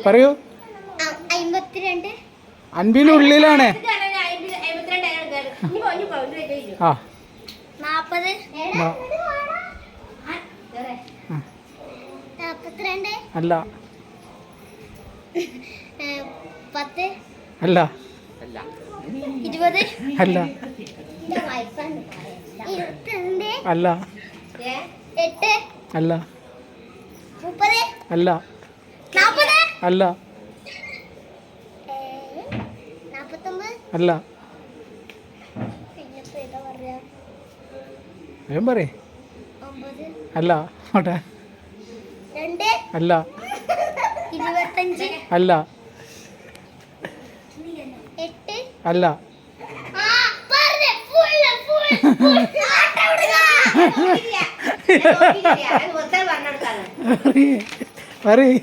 പറയൂ. 52. അൻപിനുള്ളിലാണ്. ആ 40. 42. അല്ല 10. അല്ല 20. അല്ല 22. അല്ല 8. അല്ല 30. അല്ല 40. അല്ല 49. അല്ല പിന്നിപ്പോ ഏതാ പറയാ? വേഗം പറയേ. 9. അല്ല ഓട്ടെ 2. അല്ല 25. അല്ല 8. അല്ല പറയേ